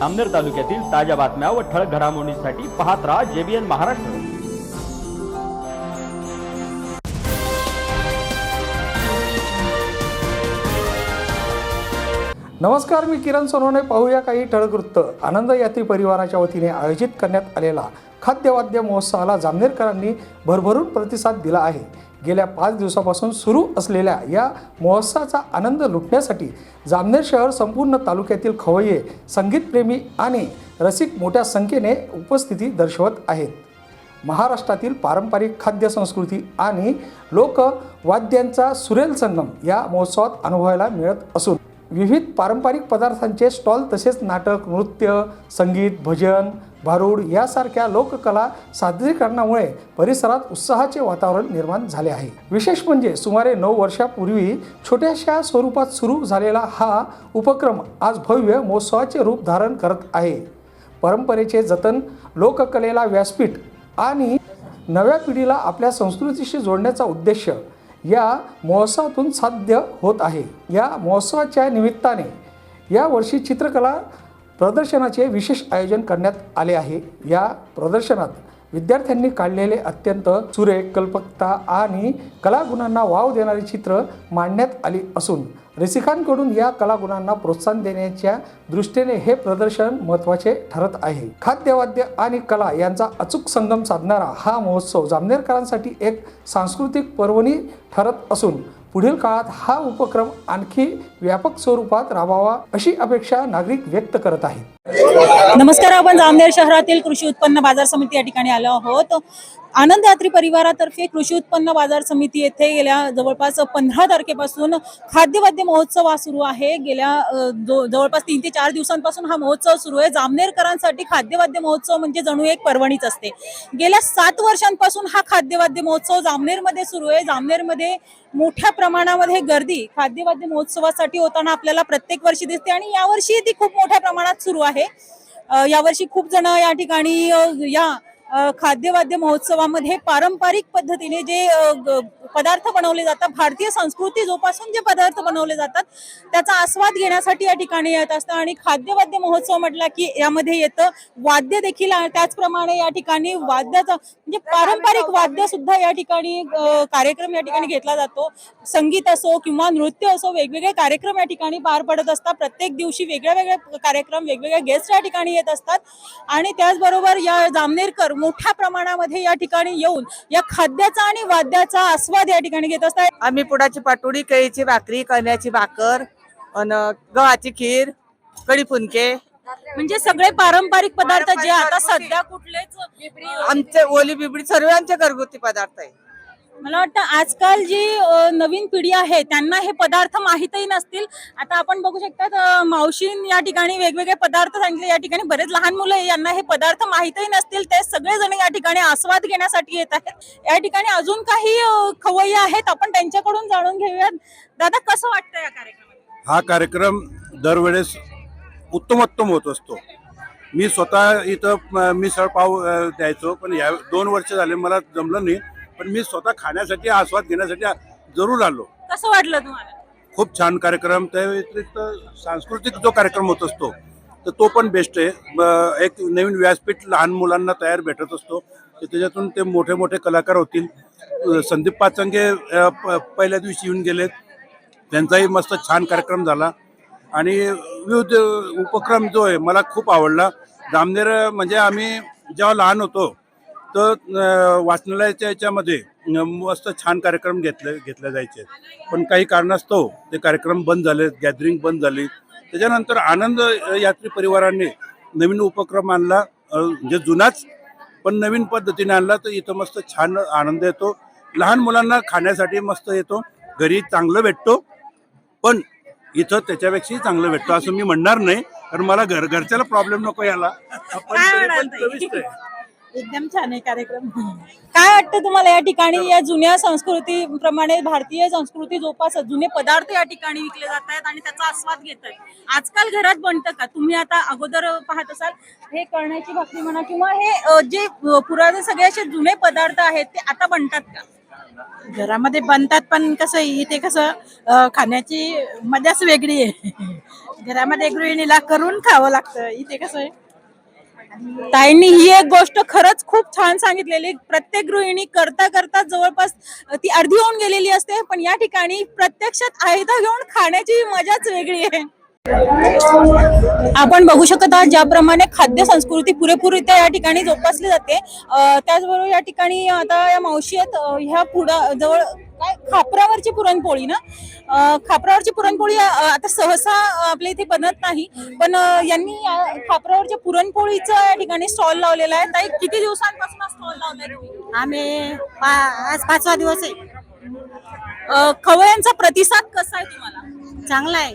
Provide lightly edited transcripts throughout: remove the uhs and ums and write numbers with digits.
जामनेर तालुक्यातील ताज्या बातम्या व ठळक घडामोडींसाठी पाहत राहा JBN महाराष्ट्र। नमस्कार, मी किरण सोनवणे। पाहूया काही ठळक वृत्त। आनंद यात्री परिवाराच्या वतीने आयोजित करण्यात आलेला खाद्यवाद्य महोत्सवाला जामनेरकरांनी भरभरून प्रतिसाद दिला आहे। गेल्या 5 दिवसापासून सुरू असलेल्या या महोत्सवाचा आनंद लुटण्यासाठी जामनेर शहर संपूर्ण तालुक्यातील खवय्ये, संगीतप्रेमी आणि रसिक मोठ्या संख्येने उपस्थिती दर्शवत आहेत। महाराष्ट्रातील पारंपरिक खाद्य संस्कृती आणि लोकवाद्यांचा सुरेल संगम या महोत्सवात अनुभवायला मिळत असून विविध पारंपरिक पदार्थांचे स्टॉल तसेच नाटक, नृत्य, संगीत, भजन, भारूड यासारख्या लोककला सादरीकरणामुळे परिसरात उत्साहाचे वातावरण निर्माण झाले आहे। विशेष म्हणजे सुमारे 9 वर्षापूर्वी छोट्याशा स्वरूपात सुरू झालेला हा उपक्रम आज भव्य महोत्सवाचे रूप धारण करत आहे। परंपरेचे जतन, लोककलेला व्यासपीठ आणि नव्या पिढीला आपल्या संस्कृतीशी जोडण्याचा उद्देश या महोत्सवातून साध्य होत आहे। या महोत्सवाच्या निमित्ताने यावर्षी चित्रकला प्रदर्शनाचे विशेष आयोजन करण्यात आले आहे। या प्रदर्शनात विद्यार्थ्यांनी काढलेले अत्यंत सुरेख, कल्पकता आणि कलागुणांना वाव देणारी चित्र मांडण्यात आली असून रसिकांकडून या कलागुणांना प्रोत्साहन देण्याच्या दृष्टीने हे प्रदर्शन महत्त्वाचे ठरत आहे। खाद्यवाद्य आणि कला यांचा अचूक संगम साधणारा हा महोत्सव जामनेरकरांसाठी एक सांस्कृतिक पर्वणी ठरत असून पुढील काळात हा उपक्रम आणखी व्यापक स्वरूपात राबवावा अशी अपेक्षा नागरिक व्यक्त करत आहेत। नमस्कार, आपण जामनेर शहरातील कृषी उत्पन्न बाजार समिती या ठिकाणी आलो आहोत। आनंद यात्री परिवारातर्फे कृषी उत्पन्न बाजार समिती येथे गेल्या जवळपास 15 तारखेपासून खाद्यवाद्य महोत्सव सुरू आहे। गेल्या जवळपास 3 ते 4 दिवसांपासून हा महोत्सव सुरू आहे। जामनेरकरांसाठी खाद्यवाद्य महोत्सव म्हणजे जणू एक पर्वणीच असते। गेल्या 7 वर्षांपासून हा खाद्यवाद्य महोत्सव जामनेरमध्ये सुरू आहे। जामनेरमध्ये मोठ्या प्रमाणामध्ये गर्दी खाद्यवाद्य महोत्सवासाठी होताना आपल्याला प्रत्येक वर्षी दिसते आणि यावर्षी ती खूप मोठ्या प्रमाणात सुरू आहे। यावर्षी खूप जण या ठिकाणी या खाद्यवाद्य महोत्सवामध्ये पारंपरिक पद्धतीने जे पदार्थ बनवले जातात, भारतीय संस्कृती जोपासून जे पदार्थ बनवले जातात त्याचा आस्वाद घेण्यासाठी या ठिकाणी येत असतात। आणि खाद्यवाद्य महोत्सव म्हटला की यामध्ये येतं वाद्य देखील, त्याचप्रमाणे या ठिकाणी वाद्याचा म्हणजे पारंपरिक वाद्य सुद्धा या ठिकाणी कार्यक्रम या ठिकाणी घेतला जातो। संगीत असो किंवा नृत्य असो, वेगवेगळे कार्यक्रम या ठिकाणी पार पडत असतात। प्रत्येक दिवशी वेगळे कार्यक्रम, वेगवेगळे गेस्ट या ठिकाणी येत असतात आणि त्याचबरोबर या जामनेरकर मोठ्या प्रमाणामध्ये या ठिकाणी येऊन या खाद्याचा आणि वाद्याचा आस्वाद या ठिकाणी घेत असतात। आम्ही पुडाची पाटोडी, केळीची भाकरी, कण्याची भाकर, गव्हाची खीर, कढी फुनके म्हणजे सगळे पारंपरिक पदार्थ जे आता सध्या कुठलेच आमचे ओली बिबडी सर्व आमचे घरगुती पदार्थ आहे। मला वाटतं आजकाल जी नवीन पिढी आहे त्यांना हे पदार्थ माहीतही नसतील। आता आपण बघू शकतात मावशीन या ठिकाणी वेगवेगळे पदार्थ सांगितले। या ठिकाणी बरेच लहान मुलं यांना हे पदार्थ माहीतही नसतील, ते सगळेजण या ठिकाणी आस्वाद घेण्यासाठी येत आहेत। या ठिकाणी अजून काही खवय्ये आहेत, आपण त्यांच्याकडून जाणून घेऊयात। दादा, कसं वाटतं या कार्यक्रमात? हा कार्यक्रम दरवेळेस उत्तमोत्तम होत असतो। मी स्वतः इथं मिसळ पाव द्यायचो, पण या 2 वर्ष झाले मला जमलं नाही, पण मी स्वतः खाण्यासाठी, आस्वाद घेण्यासाठी जरूर आलो। कसं वाटलं तुम्हाला? खूप छान कार्यक्रम। त्या व्यतिरिक्त सांस्कृतिक जो कार्यक्रम होत असतो तर तो पण बेस्ट आहे। एक नवीन व्यासपीठ लहान मुलांना तयार भेटत असतो, त्याच्यातून ते मोठे मोठे कलाकार होतील। संदीप पाचंगे पहिल्या दिवशी येऊन गेलेत, त्यांचाही मस्त छान कार्यक्रम झाला आणि विविध उपक्रम जो आहे मला खूप आवडला। जामनेर म्हणजे आम्ही जेव्हा लहान होतो तर वाचनालयाच्या याच्यामध्ये मस्त छान कार्यक्रम घेतले जायचे, पण काही कारणास्तव ते कार्यक्रम बंद झाले, गॅदरिंग बंद झाली। त्याच्यानंतर आनंद यात्री परिवाराने नवीन उपक्रम आणला, म्हणजे जुनाच पण नवीन पद्धतीने आणला, तर इथं मस्त छान आनंद येतो। लहान मुलांना खाण्यासाठी मस्त येतो, घरी चांगलं भेटतो, पण इथं त्याच्यापेक्षाही चांगलं भेटतं असं मी म्हणणार नाही, कारण मला घरच्याला प्रॉब्लेम नको याला। एकदम छान आहे कार्यक्रम। काय वाटतं तुम्हाला या ठिकाणी या जुन्या संस्कृती प्रमाणे भारतीय संस्कृती जोपासत जुने पदार्थ या ठिकाणी विकले जात आहेत आणि त्याचा आस्वाद घेत आहेत? आजकाल घरात बनतं का? तुम्ही आता अगोदर पाहत असाल हे कळण्याची भाकरी म्हणा किंवा हे जे पुराणे सगळे असे जुने पदार्थ आहेत ते आता बनतात का? घरामध्ये बनतात, पण कसं इथे कसं खाण्याची मजाच वेगळी आहे। घरामध्ये गृहिणीला करून खावं लागतं. इथे कसं आहे, ताईंनी ही एक गोष्ट खरंच खूप छान सांगितलेली. प्रत्येक गृहिणी करता करता जवळपास ती अर्धी होऊन गेलेली असते, पण या ठिकाणी प्रत्यक्षात आयता घेऊन खाण्याची मजाच वेगळी आहे. आपण बघू शकत आहात ज्याप्रमाणे खाद्य संस्कृती पुरेपूररित्या या ठिकाणी जोपासली जाते. त्याचबरोबर या ठिकाणी आता या मावशी आहेत, ह्या पुढं जवळ काय खापरावरची पुरणपोळी ना, खापरावरची पुरणपोळी आता सहसा आपल्या इथे बनत नाही, पण यांनी खापरावरच्या पुरणपोळीचा या ठिकाणी स्टॉल लावलेला आहे. ताई, किती दिवसांपासून स्टॉल लावलाय तुम्ही? आम्ही आज 5वा दिवस आहे. खवय्यांचा प्रतिसाद कसा आहे तुम्हाला? चांगला आहे.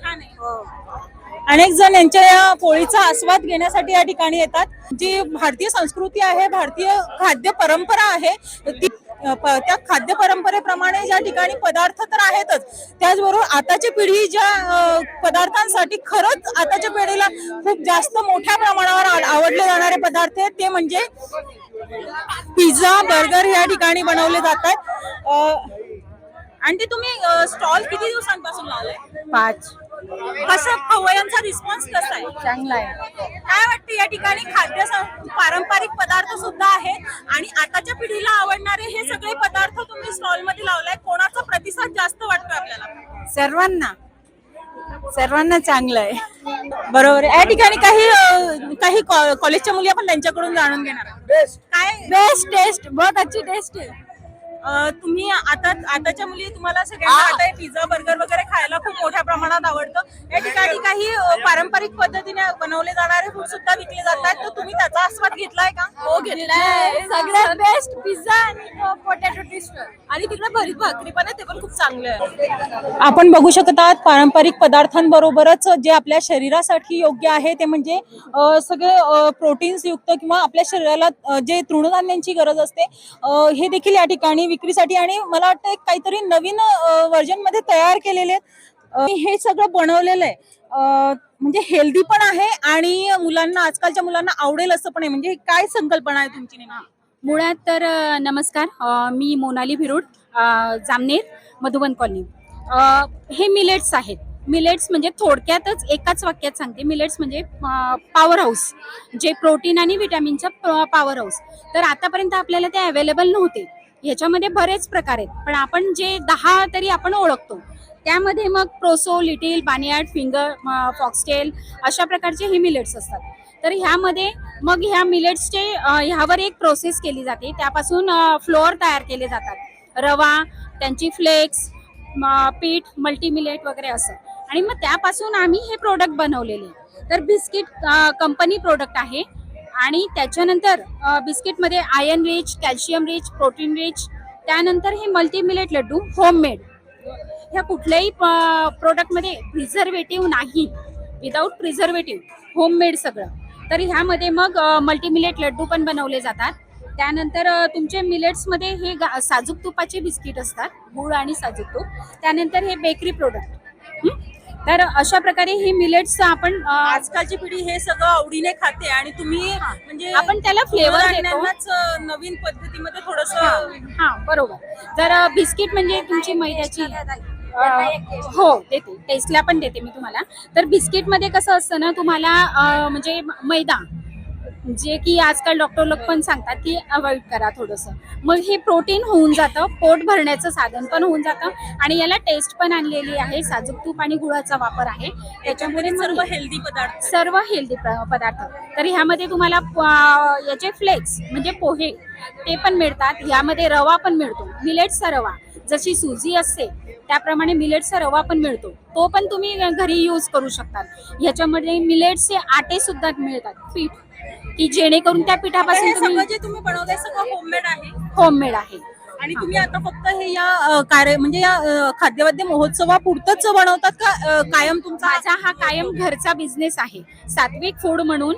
छान आहे. अनेक जण यांच्या या पोळीचा आस्वाद घेण्यासाठी या ठिकाणी येतात. जी भारतीय संस्कृती आहे, भारतीय खाद्य परंपरा आहे, ती त्या खाद्य परंपरेप्रमाणे ज्या ठिकाणी पदार्थ तर आहेतच, त्याचबरोबर आताची पिढी ज्या पदार्थांसाठी खरंच आताच्या पिढीला खूप जास्त मोठ्या प्रमाणावर आवडले जाणारे पदार्थ आहेत ते म्हणजे पिझ्झा, बर्गर या ठिकाणी बनवले जातात. आणि ते तुम्ही स्टॉल किती दिवसांपासून लावलाय? 5. कसं खवय्यांचा रिस्पॉन्स कसा आहे? चांगला आहे. काय वाटतं या ठिकाणी पारंपरिक पदार्थ सुद्धा आहेत आणि आताच्या पिढीला आवडणारे हे सगळे पदार्थ तुम्ही स्टॉल मध्ये लावलाय. कोणाचा प्रतिसाद जास्त वाटतोय आपल्याला? सर्वांना चांगलं आहे. बरोबर आहे. या ठिकाणी काही कॉलेजच्या मुली आपण त्यांच्याकडून जाणून घेणार आहोत. काय बेस्ट टेस्ट, बहुत अच्छी टेस्ट है. तुम्ही आताच्या मुली तुम्हाला सगळ्यांना आता पिझ्झा, बर्गर वगैरे खायला खूप मोठ्या प्रमाणात आवडतं. या ठिकाणी काही पारंपरिक पद्धतीने बनवले जाणारे फूड सुद्धा विकले जातात, तर तुम्ही त्याचा आस्वाद घेतलाय का? हो, घेतलाय. सगळ्यात बेस्ट पिझ्झा आणि पोटॅटो ट्विस्टर, आणि तिकडे भरीत भाकरी पण आहे, ते पण खूप चांगलं आहे. आपण बघू शकत आहात पारंपरिक पदार्थांबरोबरच जे आपल्या शरीरासाठी योग्य आहे ते म्हणजे सगळे प्रोटीन्स युक्त किंवा आपल्या शरीराला जे तृणधान्यांची गरज असते हे देखील या ठिकाणी विक्रीसाठी, आणि मला वाटतं एक काहीतरी नवीन व्हर्जन मध्ये तयार केलेले हे सगळं बनवलेलं आहे. म्हणजे हेल्दी पण आहे आणि मुलांना, आजकालच्या मुलांना आवडेल असं पण आहे. म्हणजे काय संकल्पना आहे तुमची नेमकी? मुळात तर नमस्कार, मी मोनाली भिरूड, जामनेर, मधुबन कॉलनी. हे मिलेट्स आहेत. मिलेट्स म्हणजे थोडक्यातच एकाच वाक्यात सांगते, मिलेट्स म्हणजे पॉवर हाऊस, जे प्रोटीन आणि विटॅमिनचा पॉवर हाऊस. तर आतापर्यंत आपल्याला ते अवेलेबल नव्हते. ह्याच्यामध्ये बरेच प्रकार आहेत, पण आपण जे 10 तरी आपण ओळखतो, त्यामध्ये मग प्रोसो, लिटिल, बानियाड, फिंगर, फॉक्सटेल अशा प्रकारचे हे मिलेट्स असतात. तर ह्यामध्ये मग ह्या मिलेट्सचे ह्यावर एक प्रोसेस केली जाते. त्यापासून फ्लोअर तयार केले जातात, रवा, त्यांची फ्लेक्स, पीठ, मल्टीमिलेट वगैरे असं, आणि मग त्यापासून आम्ही हे प्रोडक्ट बनवलेले. तर बिस्किट कंपनी प्रोडक्ट आहे, आणि त्याच्यानंतर बिस्किटमध्ये iron rich, calcium rich, protein rich. त्यानंतर हे मल्टीमिलेट लड्डू होममेड, ह्या कुठल्याही प्रोडक्टमध्ये प्रिझर्वेटिव्ह नाही, विदाऊट प्रिझर्वेटिव्ह, होममेड सगळं. तर ह्यामध्ये मग मल्टीमिलेट लड्डू पण बनवले जातात. त्यानंतर तुमचे मिलेट्समध्ये हे साजूक तुपाचे बिस्किट असतात, गूळ आणि साजूक तूप. त्यानंतर हे बेकरी प्रोडक्ट. तर अशा प्रकारे हे मिलेट्स आपण आजकालची पिढी हे सगळं आवडीने खाते आणि तुम्ही म्हणजे आपण त्याला फ्लेवर नवीन पद्धतीमध्ये थोडस. हा, बरोबर. तर बिस्किट म्हणजे तुमची मैद्याची, हो देते, टेस्टला पण देते मी तुम्हाला. तर बिस्किटमध्ये कसं असतं ना, तुम्हाला म्हणजे मैदा, जे की आजकाल डॉक्टर लोक पण सांगतात की अवॉइड करा थोडंसं. मग हे प्रोटीन होऊन जातं, पोट भरण्याचं साधन पण होऊन जातं, आणि याला टेस्ट पण आणलेली आहे. साजूक तूप आणि गुळाचा वापर आहे त्याच्यामध्ये. सर्व हेल्दी पदार्थ, सर्व हेल्दी पदार्थ. तर ह्यामध्ये तुम्हाला याचे फ्लेक्स म्हणजे पोहे ते पण मिळतात. ह्यामध्ये रवा पण मिळतो, मिलेट्सचा रवा. जशी सुजी असते त्याप्रमाणे मिलेट्सचा रवा पण मिळतो, तो पण तुम्ही घरी यूज करू शकतात. ह्याच्यामध्ये मिलेट्सचे आटे सुद्धा मिळतात, पीठ, की जेणेकरून त्या पिठापासून तुम्ही बनवताय सगळं होममेड आहे. होममेड आहे. आणि तुम्ही आता फक्त हे या कार्य म्हणजे या खाद्यवाद्य महोत्सवापुरतच बनवतात का कायम तुमचा? माझा हा कायम घरचा बिझनेस आहे. सात्विक फूड म्हणून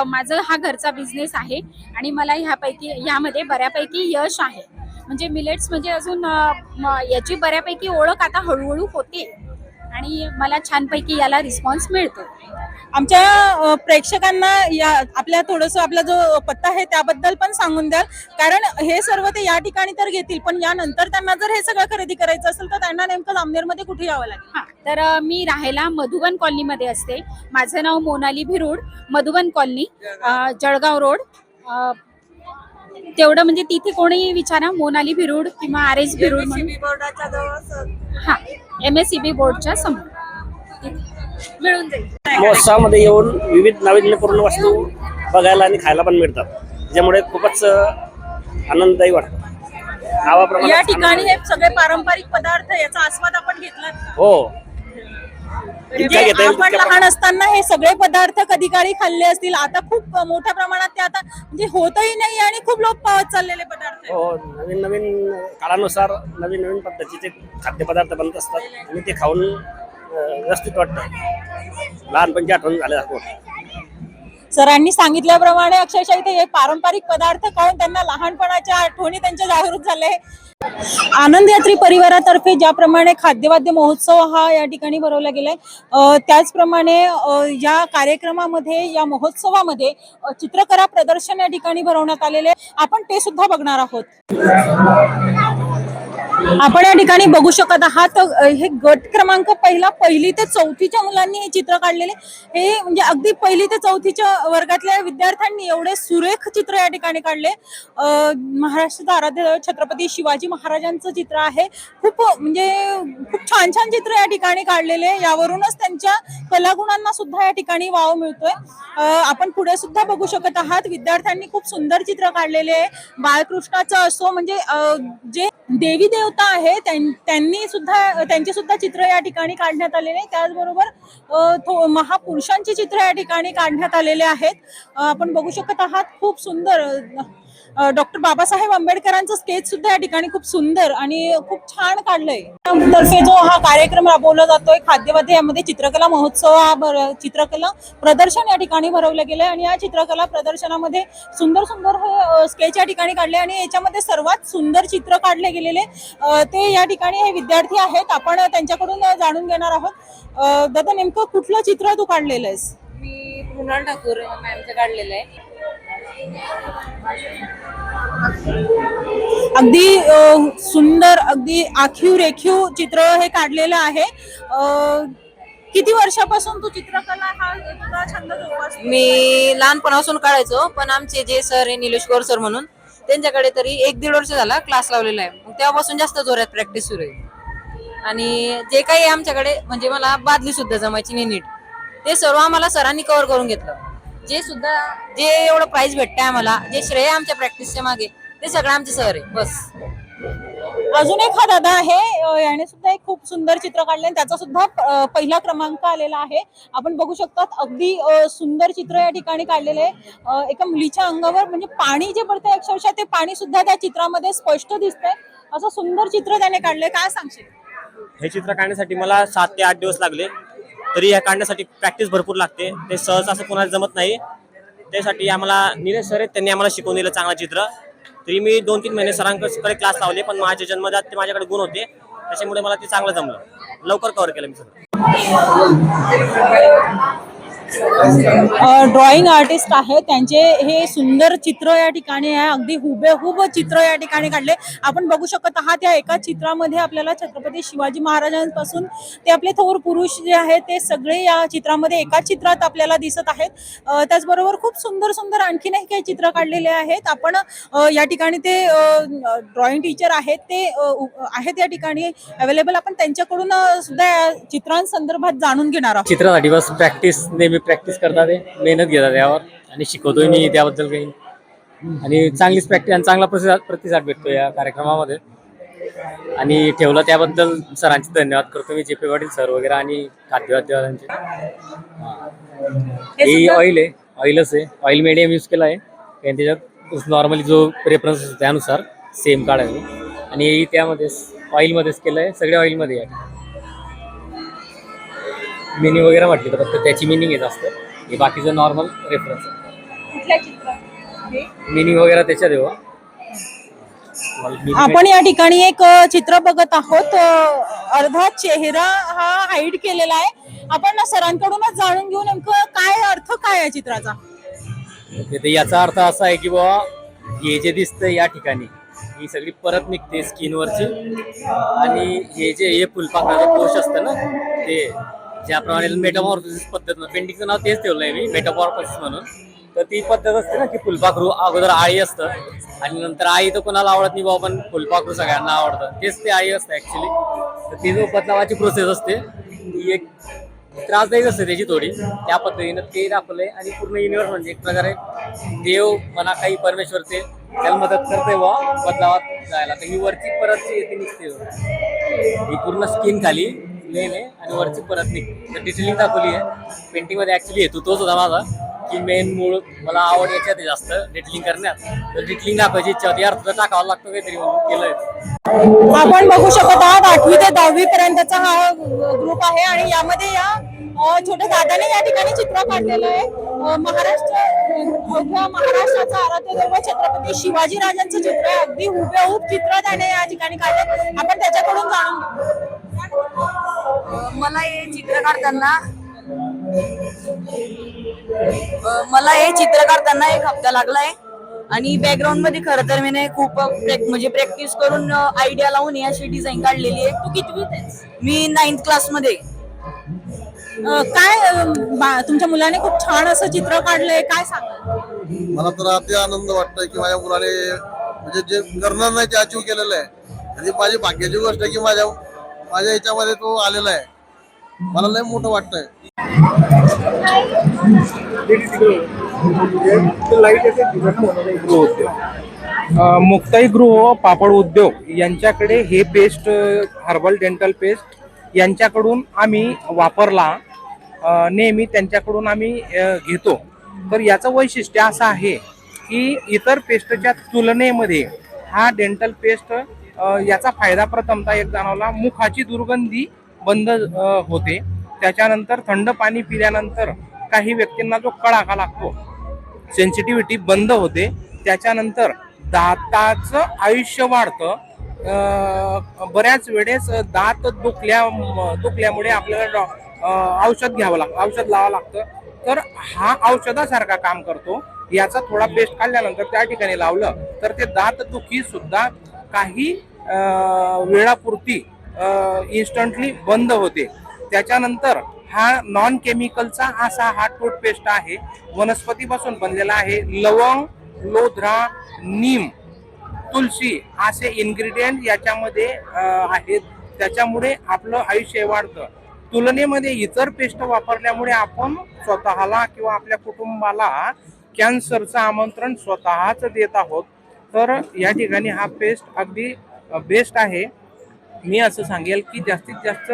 माझं हा घरचा बिझनेस आहे, आणि मला ह्यामध्ये बऱ्यापैकी यश आहे. म्हणजे मिलेट्स म्हणजे अजून याची बऱ्यापैकी ओळख आता हळूहळू होते, आणि मला छानपैकी याला रिस्पॉन्स मिळतो. आमच्या प्रेक्षकांना या आपल्या थोडंसं आपला जो पत्ता आहे त्याबद्दल पण सांगून द्याल, कारण हे सर्व ते या ठिकाणी तर घेतील, पण यानंतर त्यांना जर हे सगळं खरेदी करायचं असेल तर त्यांना नेमकं जामनेरमध्ये कुठे यावं लागेल? हां, तर मी राहायला मधुबन कॉलनीमध्ये असते. माझं नाव मोनाली भिरूड, मधुबन कॉलनी, जळगाव रोड. तेवढं म्हणजे तिथे कोणी विचारा मोनाली भिरूड किंवा RS भिरूड म्हणून. बोर्डाच्या जवळ हां, MSCB बोर्डच्या समोर तिथे मिळून जाईल. महोत्सवामध्ये येऊन विविध नाविन्यपूर्ण वस्तू बघायला आणि खायला पण मिळतात, त्याच्यामुळे खूपच आनंददायी वाटतं. नावाप्रमाणे या ठिकाणी हे सगळे पारंपरिक पदार्थ याचा आस्वाद आपण घेतला. हो, म्हणजे आपण लहान असताना हे सगळे पदार्थ कधी काळी खाल्ले असतील, आता खूप मोठ्या प्रमाणात ते आता म्हणजे होतही नाही आणि खूप लोप पावत चाललेले पदार्थ आहेत. हो, नवीन नवीन काळानुसार नवीन नवीन पद्धतीचे खाद्यपदार्थ बनत असतात आणि ते खाऊन व्यवस्थित वाटतं. लहानपणची आठवण झाल्यासारखं वाटतं. सरांनी सांगितल्याप्रमाणे अक्षरशः इथे हे पारंपरिक पदार्थ खाऊन त्यांना लहानपणाच्या आठवणी त्यांच्या जागृत झाले. आनंद यात्री परिवारातर्फे ज्याप्रमाणे खाद्यवाद्य महोत्सव हा या ठिकाणी भरवला गेलाय, त्याचप्रमाणे या कार्यक्रमामध्ये या महोत्सवामध्ये चित्रकला प्रदर्शन या ठिकाणी भरवण्यात आलेले आपण ते सुद्धा बघणार आहोत. आपण या ठिकाणी बघू शकत आहात हे गट क्रमांक पहिली ते चौथीच्या मुलांनी हे चित्र काढलेले. हे म्हणजे अगदी पहिली ते चौथीच्या वर्गातल्या विद्यार्थ्यांनी एवढे सुरेख चित्र या ठिकाणी काढले. महाराष्ट्राचं आराध्य छत्रपती शिवाजी महाराजांचं चित्र आहे. खूप म्हणजे खूप छान छान चित्र या ठिकाणी काढलेले. यावरूनच त्यांच्या कलागुणांना सुद्धा या ठिकाणी वाव मिळतोय. आपण पुढे सुद्धा बघू शकत आहात विद्यार्थ्यांनी खूप सुंदर चित्र काढलेले आहे. बाळकृष्णाचं असो म्हणजे जे देवी देवता आहे त्यांनी सुद्धा त्यांचे सुद्धा चित्र या ठिकाणी काढण्यात आलेले. त्याचबरोबर महापुरुषांची चित्र या ठिकाणी काढण्यात आलेले आहेत. आपण बघू शकत आहात खूप सुंदर डॉक्टर बाबासाहेब आंबेडकरांचं स्केच सुद्धा या ठिकाणी खूप सुंदर आणि खूप छान काढलंय. तर्फे जो हा कार्यक्रम राबवला जातोय खाद्यवाद्य, यामध्ये चित्रकला महोत्सव चित्रकला प्रदर्शन या ठिकाणी भरवलं गेलंय आणि या चित्रकला प्रदर्शनामध्ये सुंदर सुंदर हे स्केच या ठिकाणी काढले आणि याच्यामध्ये सर्वात सुंदर चित्र काढले गेलेले ते या ठिकाणी हे विद्यार्थी आहेत. आपण त्यांच्याकडून जाणून घेणार आहोत. दादा, नेमकं कुठलं चित्र तू काढलेलं आहेस? मी मृणाल ठाकूर मॅमचं काढलेलं आहे. अगदी सुंदर, अगदी आखीव रेखीव चित्र हे काढलेलं आहे. किती वर्षापासून तू चित्रकला हा तुझा छंद जोपासतो? मी लहानपणापासून काढायचो, पण आमचे जे सर आहे निलेश कौर सर म्हणून, त्यांच्याकडे तरी 1-1.5 वर्ष झाला क्लास लावलेला आहे. मग तेव्हापासून जास्त जोरात प्रॅक्टिस सुरू आहे. आणि जे काही आमच्याकडे म्हणजे मला बादली सुद्धा जमायची नाही नीट, ते सर्व आम्हाला सरांनी कव्हर करून घेतलं. जे एवढं प्राइज भेटतंय आम्हाला, जे श्रेय आमच्या प्रॅक्टिसच्या मागे, ते सगळं आमचे सर आहे बस. अजून एक हा दादा आहे, याने सुद्धा एक खूप सुंदर चित्र काढले, त्याचा सुद्धा पहिला क्रमांक आलेला आहे. आपण बघू शकतात अगदी सुंदर चित्र या ठिकाणी काढलेले आहे. एका मुलीच्या अंगावर म्हणजे पाणी जे पडतंय अक्षरशः ते पाणी सुद्धा त्या चित्रामध्ये स्पष्ट दिसतंय. असं सुंदर चित्र त्याने काढलंय. काय सांगशील? हे चित्र काढण्यासाठी मला 7 ते 8 दिवस लागले. तरी हे काढण्यासाठी प्रॅक्टिस भरपूर लागते. ते सहज असं कोणाला जमत नाही. त्यासाठी आम्हाला निलेश सर आहेत, त्यांनी आम्हाला शिकवून दिलं चांगलं चित्र. तरी मी 2-3 महिने सरांकडे क्लास लावले, पण माझ्या जन्मजात ते माझ्याकडे गुण होते, त्याच्यामुळे मला ते चांगलं जमलं. लवकर कव्हर केलं मी सगळं. ड्रॉइंग आर्टिस्ट आहे, त्यांचे हे सुंदर चित्र या ठिकाणी आहे. अगदी हुबेहूब चित्र या ठिकाणी काढले. आपण बघू शकत आहात या एका चित्रामध्ये आपल्याला छत्रपती शिवाजी महाराजांपासून ते आपले थोर पुरुष जे आहेत ते सगळे या चित्रामध्ये एका चित्रात आपल्याला दिसत आहेत. त्याचबरोबर खूप सुंदर सुंदर आणखीनही काही चित्र काढलेले आहेत. आपण या ठिकाणी ते ड्रॉइंग टीचर आहेत ते आहेत या ठिकाणी अवेलेबल. आपण त्यांच्याकडून सुद्धा या चित्रांसंदर्भात जाणून घेणार आहोत. चित्रासाठी बस प्रॅक्टिस, नेहमी प्रॅक्टिस करतात, मेहनत घेतात यावर आणि शिकवतोय मी त्याबद्दल काही. आणि चांगलीच प्रॅक्टिस आणि चांगला प्रतिसाद भेटतो या कार्यक्रमामध्ये. आणि ठेवलं त्याबद्दल सरांचे धन्यवाद करतो मी, JP पाटील सर वगैरे आणि खाद्यवाद्यवाल्यांचे. ही ऑइल आहे, ऑइलच आहे, ऑइल मीडियम यूज केला आहे. आणि त्याच्यात नॉर्मली जो रेफरन्स असतो त्यानुसार सेम काढायचं. आणि त्यामध्ये ऑइलमध्येच केलं आहे, सगळे ऑइलमध्ये आहे. मिनिंग वगैरे म्हटली तर फक्त त्याची मिनिंग येत असतं. हे बाकीचं नॉर्मल रेफरन्स आहे. मिनिंग वगैरे त्याच्यात येऊ. आपण या ठिकाणी एक चित्र बघत आहोत. अर्धा चेहरा हा हाईड केलेला आहे. आपण सरांकडूनच जाणून घेऊ नेमकं काय अर्थ काय आहे चित्राचा. तर याचा अर्थ असा आहे की बाबा हे जे दिसतंय या ठिकाणी ही सगळी परत निघते स्किनवरची, आणि हे जे हे फुलपाखराचं कोश असतं ना, ते ज्याप्रमाणे मेटामॉर्फोसिस पद्धत, पेंटिंगचं नाव तेच ठेवलंय मी, मेटामॉर्फोसिस म्हणून. तर ती पद्धत असते ना की फुलपाखरू अगोदर आळी असतं आणि नंतर आई तर कोणाला आवडत नाही बाबा, पण फुलपाखरू सगळ्यांना आवडतं, तेच ते आई असतं ऍक्च्युली. तर ती जो बदलावाची प्रोसेस असते ती एक त्रासदायक असते त्याची थोडी, त्या पद्धतीनं ते दाखवलंय. आणि पूर्ण युनिवर्स म्हणजे एक प्रकारे देव म्हणा, काही परमेश्वर ते त्याला मदत करते बा बदलावात जायला. तर ही वरची परत जी येते निघते, ही पूर्ण स्किन खाली लेन आहे आणि वरची परत निघते. तर डिटेलिंग दाखवली आहे पेंटिंग मध्ये. ऍक्च्युली हेतू तोच होता माझा की मेन मूळ मला आवड याच्यात जास्त डिटेलिंग करण्यात. तर डिटेलिंग दाखवायची इच्छा होती, अर्थ टाकावा लागतो काहीतरी म्हणून केलंय. आपण बघू शकत आहात 8वी ते 10वी पर्यंतचा हा ग्रुप आहे आणि यामध्ये या छोट्या दादाने या ठिकाणी चित्र काढलेलं आहे. महाराष्ट्राचा आराध्य दैवत छत्रपती शिवाजी राजांचं चित्र आहे. अगदी हुबेहूब चित्र त्याने या ठिकाणी काढले. आपण त्याच्याकडून जाणून घेऊ. मला हे चित्र काढताना एक हप्ता लागलाय आणि बॅकग्राऊंड मध्ये खरं तर मी खूप म्हणजे प्रॅक्टिस करून आयडिया लावून अशी डिझाईन काढलेली आहे. तू कितवीत आहेस? मी 9th क्लासमध्ये. काय तुमच्या मुलाने खूप छान असं चित्र काढलंय, काय सांगाल? मला तर अति आनंद वाटतोय की माझ्या मुलाने म्हणजे जे करणार नाही ते अचीव केलेलं आहे. आणि माझी भाग्याची गोष्ट आहे की माझ्या ह्याच्यामध्ये तो आलेला आहे. मला लय मोठं वाटतंय. मुक्ताई गृह पापड उद्योग यांच्याकडे हे पेस्ट, हर्बल डेंटल पेस्ट यांच्याकडून आम्ही वापरला, नेहमी त्यांच्याकडून आम्ही घेतो. तर याचं वैशिष्ट्य असं आहे की इतर पेस्टच्या तुलनेमध्ये हा डेंटल पेस्ट याचा फायदा प्रथमतः एक जाणवला, मुखाची दुर्गंधी बंद होते. त्याच्यानंतर थंड पाणी पिल्यानंतर काही व्यक्तींना जो कडाका लागतो, सेन्सिटिव्हिटी बंद होते. त्याच्यानंतर दाताचं आयुष्य वाढतं. बऱ्याच वेळेस दात दुखल्यामुळे आपल्याला औषध घ्यावं लागतं, औषध लावावं लागतं. तर हा औषधासारखा काम करतो. याचा थोडा पेस्ट काढल्यानंतर त्या ठिकाणी लावलं तर ते दात दुखी सुद्धा काही वेळापुरती इन्स्टंटली बंद होते. त्याच्यानंतर हा नॉन केमिकलचा असा हा टूथपेस्ट आहे, वनस्पतीपासून बनलेला आहे. लवंग, लोध्रा, नीम, तुलसी असे इन्ग्रेडियंट याच्यामध्ये आहेत. त्याच्यामुळे आपलं आयुष्य वाढतं. तुलनेमध्ये इतर पेस्ट वापरल्यामुळे आपण स्वतःला किंवा आपल्या कुटुंबाला कॅन्सरचं आमंत्रण स्वतःच देत आहोत. तर या ठिकाणी हा पेस्ट अगदी बेस्ट आहे. मी असं सांगेल की जास्तीत जास्त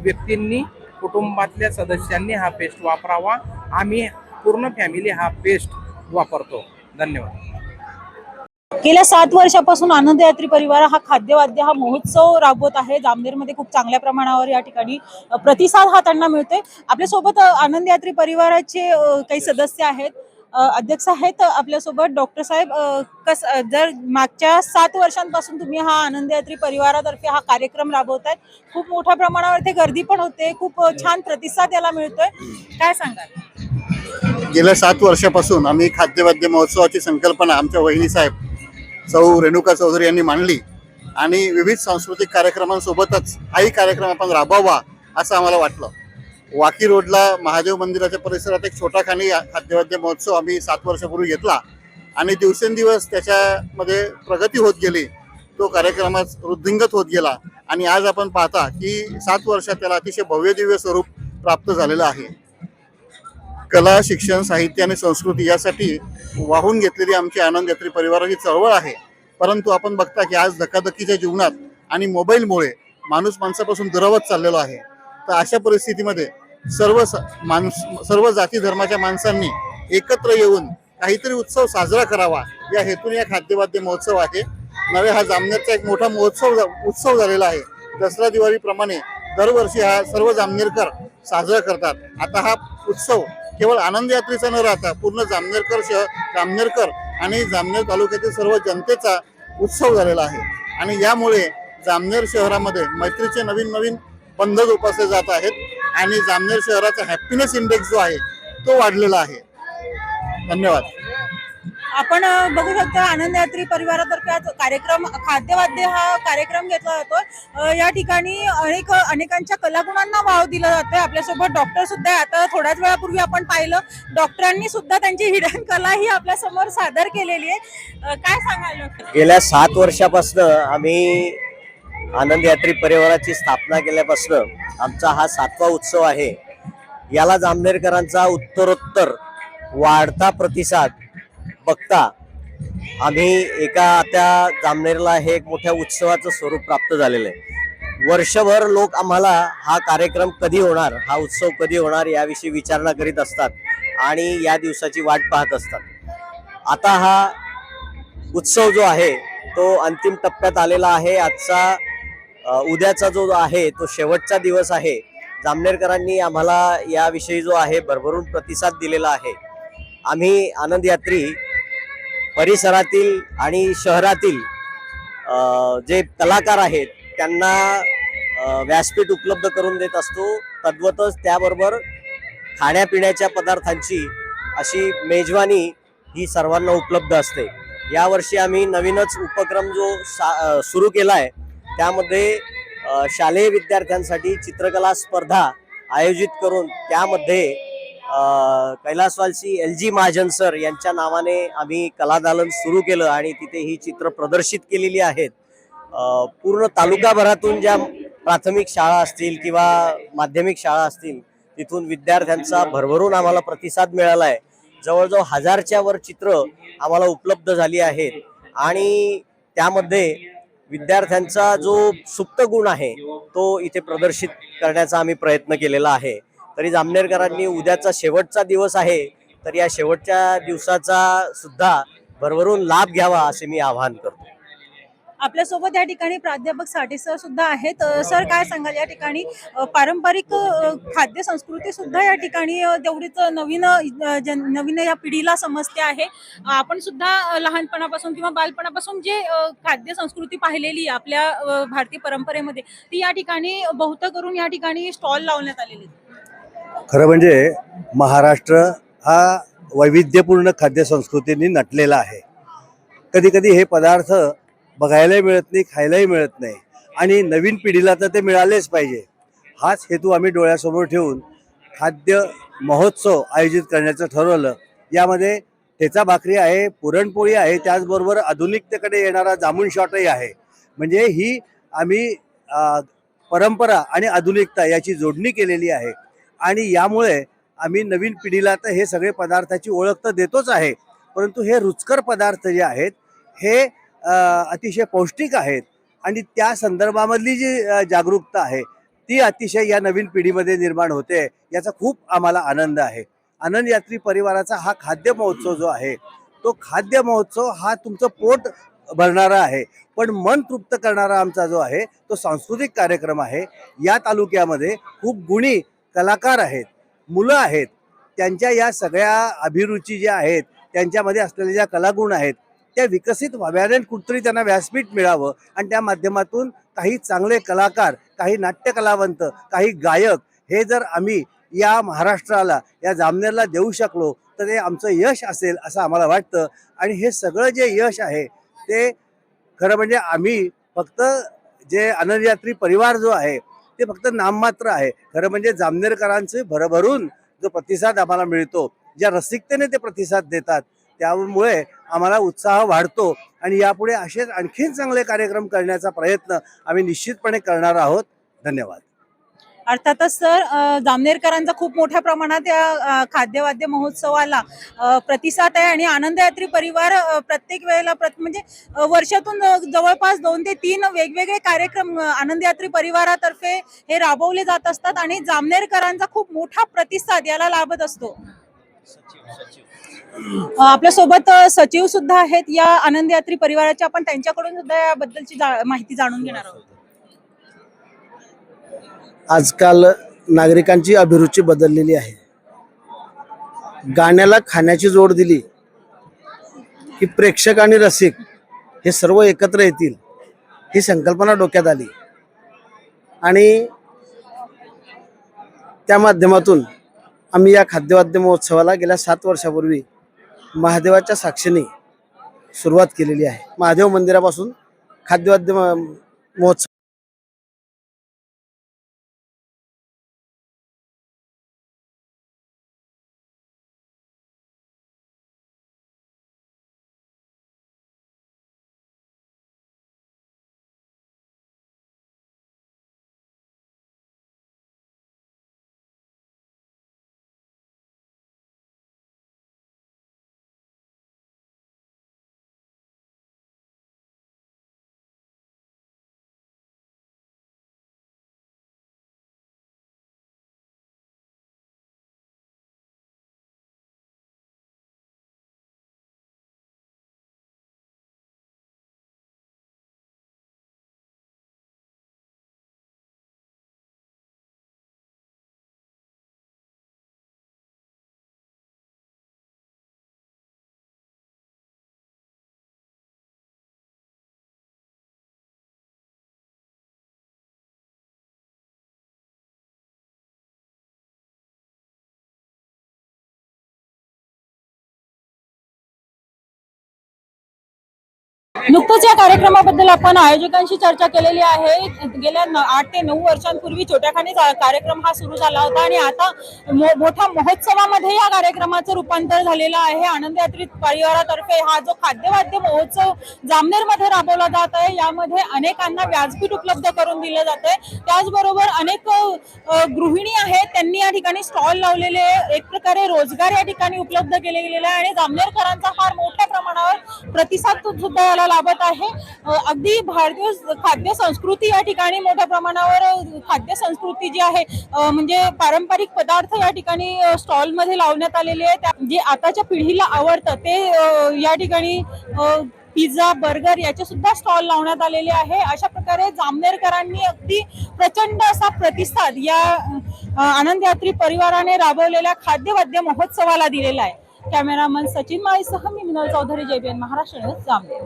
व्यक्तींनी, कुटुंबातल्या सदस्यांनी हा पेस्ट वापरावा. आम्ही पूर्ण फॅमिली हा पेस्ट वापरतो. धन्यवाद. गेल्या 7 वर्षापासून आनंद यात्री परिवार हा खाद्यवाद्य हा महोत्सव राबवत आहे. जामनेरमध्ये खूप चांगल्या प्रमाणावर या ठिकाणी प्रतिसाद हा त्यांना मिळतोय. आपल्यासोबत आनंद यात्री परिवाराचे काही सदस्य आहेत, अध्यक्ष आहेत आपल्यासोबत. डॉक्टर साहेब, जर मागच्या 7 वर्षांपासून तुम्ही हा आनंद यात्री परिवारातर्फे हा कार्यक्रम राबवतायत, खूप मोठ्या प्रमाणावर ते गर्दी पण होते, खूप छान प्रतिसाद याला मिळतोय, काय सांगाल? गेल्या 7 वर्षापासून आम्ही खाद्यवाद्य महोत्सवाची संकल्पना आमच्या वहिनी साहेब सौ रेणुका चौधरी यांनी मांडली आणि विविध सांस्कृतिक कार्यक्रमांसोबतच हाही कार्यक्रम आपण राबवावा असं आम्हाला वाटलं. वाकी रोडला महादेव मंदिराच्या परिसरात एक छोटा खाणी खाद्यवाद्य महोत्सव आम्ही 7 वर्षापूर्वी घेतला आणि दिवसेंदिवस त्याच्यामध्ये प्रगती होत गेली. तो कार्यक्रमात वृद्धिंगत होत गेला आणि आज आपण पाहता की 7 वर्षात त्याला अतिशय भव्य दिव्य स्वरूप प्राप्त झालेलं आहे. कला, शिक्षण, साहित्य आणि संस्कृती यासाठी वाहून घेतलेली आमची आनंद यात्री परिवाराची चळवळ आहे. परंतु आपण बघता की आज धकाधकीच्या जीवनात आणि मोबाईलमुळे माणूस माणसापासून दुरावत चाललेला आहे. तर अशा परिस्थितीमध्ये सर्व जाती धर्माच्या माणसांनी एकत्र येऊन काहीतरी उत्सव साजरा करावा या हेतून या खाद्यवाद्य महोत्सव आहे. नव्हे हा जामनेरचा एक मोठा उत्सव झालेला आहे. दसरा दिवाळीप्रमाणे दरवर्षी हा सर्व जामनेरकर साजरा करतात. आता हा उत्सव केवळ आनंद यात्रेचा न राहता पूर्ण जामनेरकर आणि जामनेर तालुक्यातील सर्व जनतेचा उत्सव झालेला आहे आणि यामुळे जामनेर शहरामध्ये मैत्रीचे नवीन नवीन बंध जोपासले जात आहेत आणि जामनेर शहराचा हॅपीनेस इंडेक्स जो आहे तो वाढलेला आहे. धन्यवाद. आपण बघू शकता आनंद यात्री परिवारातर्फे आज कार्यक्रम खाद्यवाद्य हा कार्यक्रम घेतला जातो. या ठिकाणी अनेकांच्या कलागुणांना वाव दिला जातोय. आपल्यासोबत डॉक्टर सुद्धा आहे. आता थोड्याच वेळापूर्वी आपण पाहिलं डॉक्टरांनी सुद्धा त्यांची हिडन कला ही आपल्या समोर सादर केलेली आहे. काय सांगाल डॉक्टर? गेल्या 7 वर्षापासून आम्ही आनंद यात्री परिवाराची स्थापना केल्यापासून आमचा हा 7वा उत्सव आहे. याला जामनेरकरांचा उत्तरोत्तर वाढता प्रतिसाद बघता आम्ही त्या जामनेरला हे एक मोठ्या उत्सवाचं स्वरूप प्राप्त झालेलं आहे. वर्षभर लोक आम्हाला हा कार्यक्रम कधी होणार, हा उत्सव कधी होणार याविषयी विचारणा करीत असतात आणि या दिवसाची वाट पाहत असतात. आता हा उत्सव जो आहे तो अंतिम टप्प्यात आलेला आहे. उद्याचा जो आहे तो शेवटचा दिवस आहे. जामनेरकरांनी आम्हाला याविषयी जो आहे भरभरून प्रतिसाद दिलेला आहे. आम्ही आनंद यात्री परिसरातील आणि शहरातील जे कलाकार आहेत त्यांना व्यासपीठ उपलब्ध करून देत असतो. तद्वतच त्याबरोबर खाण्यापिण्याच्या पदार्थांची अशी मेजवानी ही सर्वांना उपलब्ध असते. यावर्षी आम्ही नवीनच उपक्रम जो सुरू केला आहे त्यामध्ये शालेय विद्यार्थ्यांसाठी चित्रकला स्पर्धा आयोजित करून त्यामध्ये कैलासवासी LG महाजन सर यांच्या नावाने आम्ही कलादालन सुरू केलं आणि तिथे ही चित्र प्रदर्शित केलेली आहेत. पूर्ण तालुकाभरातून ज्या प्राथमिक शाळा असतील किंवा माध्यमिक शाळा असतील तिथून विद्यार्थ्यांचा भरभरून आम्हाला प्रतिसाद मिळाला आहे. जवळजवळ 1000च्या वर चित्र आम्हाला उपलब्ध झाली आहेत आणि त्यामध्ये विद्यार्थ्यांचा जो सुप्त गुण आहे तो इथे प्रदर्शित करण्याचा आम्ही प्रयत्न केलेला आहे. तरी जामनेरकरांनी उद्याचा शेवटचा दिवस आहे तर या शेवटच्या दिवसाचा सुद्धा भरभरून लाभ घ्यावा असे मी आवाहन करतो. आपल्यासोबत या ठिकाणी प्राध्यापक साठे सर सुद्धा आहेत. सर काय सांगाल, या ठिकाणी पारंपरिक खाद्य संस्कृती सुद्धा या ठिकाणी तेवढीच नवीन या पिढीला समजते आहे. आपण सुद्धा लहानपणापासून किंवा बालपणापासून जे खाद्य संस्कृती पाहिलेली आपल्या भारतीय परंपरेमध्ये ती या ठिकाणी बहुत करून या ठिकाणी स्टॉल लावण्यात आलेले. खरं म्हणजे महाराष्ट्र हा वैविध्यपूर्ण खाद्य संस्कृतींनी नटलेला आहे. कधी कधी हे पदार्थ बघायलाही मिळत नाही, खायलाही मिळत नाही आणि नवीन पिढीला तर ते मिळालेच पाहिजे. हाच हेतू आम्ही डोळ्यासमोर ठेवून खाद्य महोत्सव आयोजित करण्याचं ठरवलं. यामध्ये ठेचा भाकरी आहे, पुरणपोळी आहे, त्याचबरोबर आधुनिकतेकडे येणारा जामुन शॉटही आहे. म्हणजे ही आम्ही परंपरा आणि आधुनिकता याची जोडणी केलेली आहे आणि यामुळे आम्ही नवीन पिढीला तर हे सगळे पदार्थाची ओळख तर देतोच आहे, परंतु हे रुचकर पदार्थ जे आहेत हे अतिशय पौष्टिक आहेत आणि त्या संदर्भामधली जी जागरूकता आहे ती अतिशय या नवीन पिढीमध्ये निर्माण होते. याचा खूप आम्हाला आनंद आहे. आनंद यात्री परिवाराचा हा खाद्य महोत्सव जो आहे तो खाद्य महोत्सव हा तुमचं पोट भरणारा आहे पण मन तृप्त करणारा आमचा जो आहे तो सांस्कृतिक कार्यक्रम आहे. या तालुक्यामध्ये खूप गुणी कलाकार आहेत, मुलं आहेत, त्यांच्या या सगळ्या अभिरुची ज्या आहेत त्यांच्यामध्ये असलेल्या ज्या कलागुण आहेत त्या विकसित व्हाव्याने कुठतरी त्यांना व्यासपीठ मिळावं आणि त्या माध्यमातून काही चांगले कलाकार, काही नाट्यकलावंत, काही गायक हे जर आम्ही या महाराष्ट्राला, या जामनेरला देऊ शकलो तर ते आमचं यश असेल असं आम्हाला वाटतं. आणि हे सगळं जे यश आहे ते खरं म्हणजे आम्ही फक्त जे आनंद यात्री परिवार जो आहे ते फक्त नाममात्र आहे. खरं म्हणजे जामनेरकरांचे भरभरून जो प्रतिसाद आम्हाला मिळतो, ज्या रसिकतेने ते प्रतिसाद देतात त्यामुळे आम्हाला उत्साह वाढतो आणि यापुढे असेच आणखीन चांगले कार्यक्रम करण्याचा प्रयत्न आम्ही निश्चितपणे करणार आहोत. धन्यवाद. अर्थातच सर, जामनेरकरांचा खूप मोठ्या प्रमाणात या खाद्यवाद्य महोत्सवाला प्रतिसाद आहे आणि आनंद यात्री परिवार प्रत्येक वेळेला म्हणजे वर्षातून जवळपास 2 ते 3 वेगवेगळे कार्यक्रम आनंद यात्री परिवारातर्फे हे राबवले जात असतात आणि जामनेरकरांचा खूप मोठा प्रतिसाद याला लाभत असतो. आपल्यासोबत सचिव सुद्धा आहेत या आनंद यात्री परिवाराचे. आपण त्यांच्याकडून सुद्धा याबद्दलची माहिती जाणून घेणार आहोत. आजकाल नागरिकांची अभिरुची बदललेली आहे. गाण्याला खाण्याची जोड दिली की प्रेक्षक आणि रसिक हे सर्व एकत्र येतील ही संकल्पना डोक्यात आली आणि त्या माध्यमातून आम्ही या खाद्यवाद्य महोत्सवाला गेल्या 7 वर्षापूर्वी महादेवाच्या साक्षीने सुरुवात केलेली आहे. महादेव मंदिरापासून खाद्यवाद्य महोत्सव नुकतंच या कार्यक्रमाबद्दल आपण आयोजकांशी चर्चा केलेली आहे. गेल्या 8 ते 9 वर्षांपूर्वी छोट्याखानी कार्यक्रम हा सुरू झाला होता आणि आता मोठ्या महोत्सवामध्ये या कार्यक्रमाचं रूपांतर झालेलं आहे. आनंद यात्री परिवारातर्फे हा जो खाद्यवाद्य महोत्सव जामनेरमध्ये राबवला जात आहे, यामध्ये अनेकांना व्यासपीठ उपलब्ध करून दिलं जात आहे. त्याचबरोबर अनेक गृहिणी आहेत, त्यांनी या ठिकाणी स्टॉल लावलेले आहे. एक प्रकारे रोजगार या ठिकाणी उपलब्ध केले गेलेला आहे आणि जामनेरकरांचा फार मोठ्या प्रमाणावर प्रतिसाद सुद्धा याला लाभत आहे. अगदी भारतीय खाद्य संस्कृती या ठिकाणी मोठ्या प्रमाणावर खाद्य संस्कृती जी आहे म्हणजे पारंपरिक पदार्थ या ठिकाणी स्टॉल मध्ये लावण्यात आलेले आहेत. जे आताच्या पिढीला आवडतं ते या ठिकाणी पिझ्झा, बर्गर याचे सुद्धा स्टॉल लावण्यात आलेले आहे. अशा प्रकारे जामनेरकरांनी अगदी प्रचंड असा प्रतिसाद या आनंद यात्री परिवाराने राबवलेल्या खाद्यवाद्य महोत्सवाला दिलेला आहे. कॅमेरामन सचिन माळीसह मी Minal Chaudhari, JBN Maharashtra news, Jamner.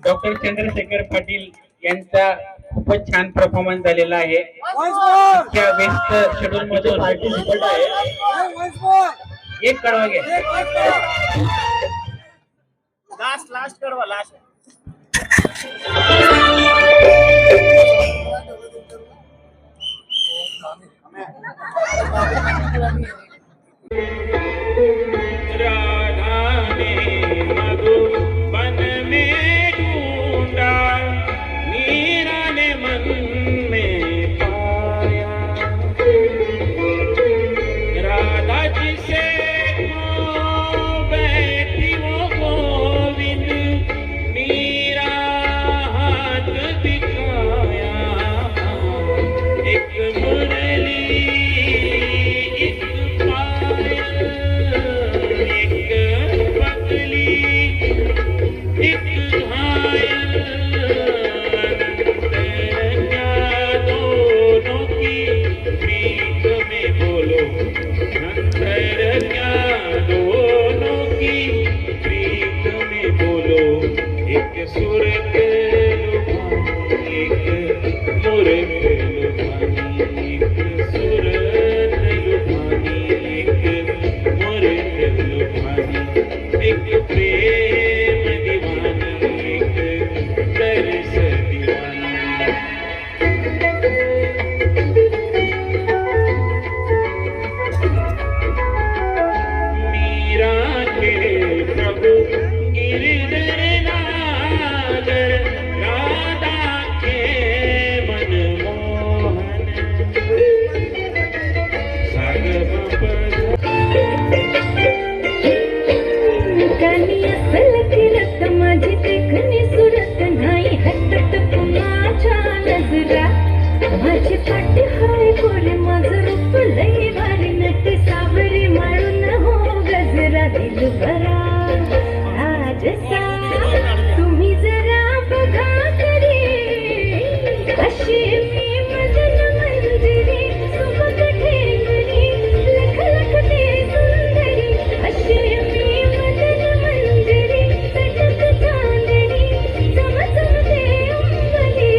Doctor Chandrashekhar Patil यांचा खूपच छान परफॉर्मन्स झालेला आहे. व्यस्त शेड्यूल मधून पार्टिसिपंट आहे. एक कडवा घे, लास्ट कडवा, लास्ट. असल फिरत माझी देखणी सुरत नाही हटत कुणाच्या नजरा माझी पाठ हाय गोरे माझं रूप लई भारी नट सावरी माळून हो गजरा दिल भरा राजसा तुम्ही जरा बघा तरी अशी मी मदन मंदिरी सुबक ठेंगरी लख लख ते सुंदरी अशी मी मदन मंदिरी चटक चांदणी चमचमते अंबरी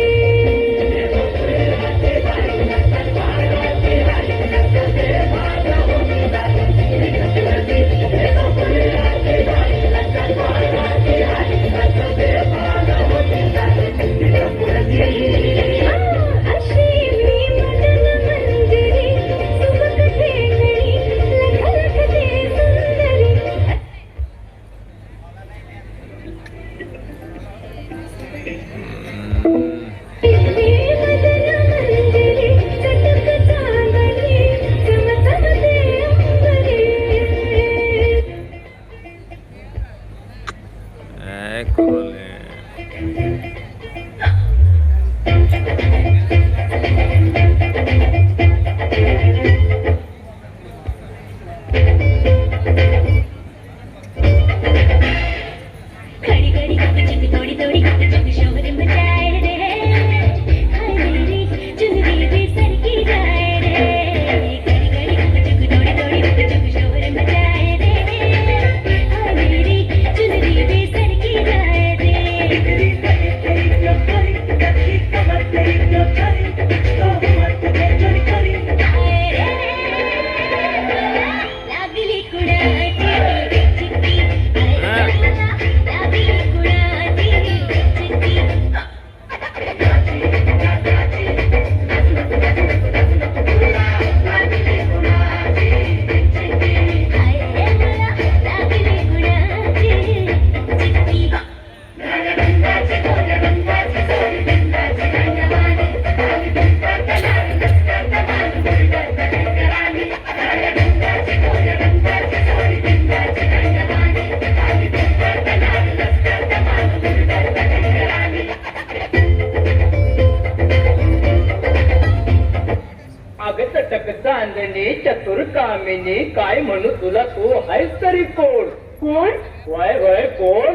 चतुर कामिनी काय म्हणू तुला तू आहेस तरी कोण कोण वय वय कोण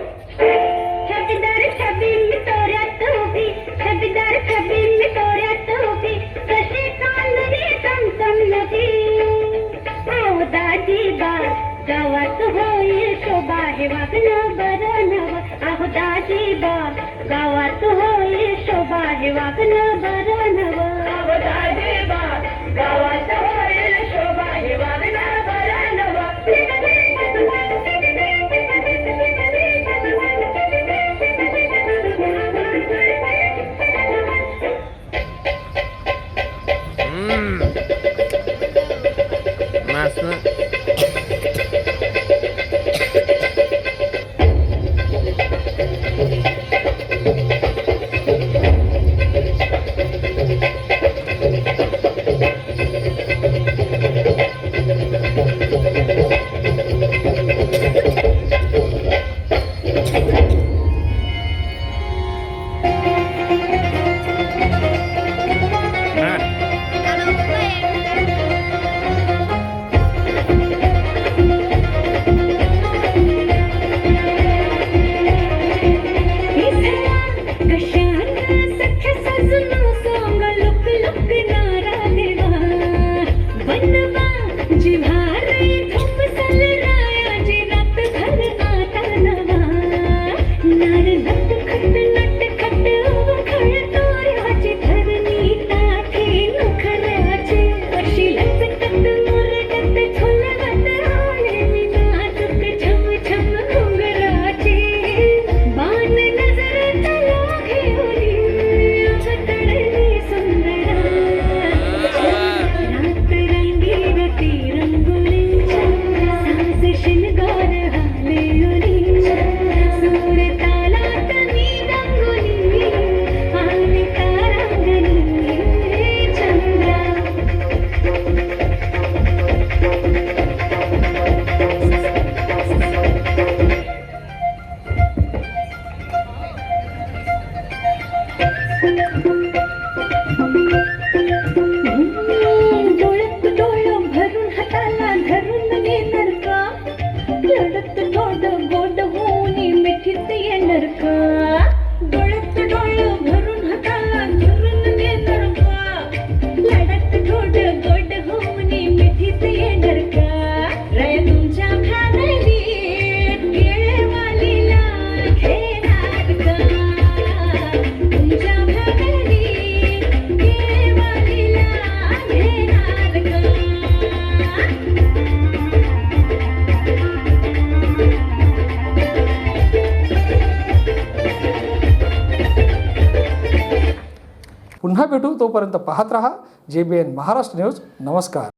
छबीदार छबी में तोऱ्यात उभी छबीदार छबी में तोऱ्यात उभी कशी चांदणी चमचम नदी आओ दाजी बा गावात होईल शोभा हे वागणं बरं नव आहो दाजी बा गावात होईल शोभा हे वागणं बरं नव आहो दाजी बा गावात होईल शोभा हे वागणं बरं नव पुन्हा भेटू, तोपर्यंत पाहत रहा JBN महाराष्ट्र न्यूज. नमस्कार.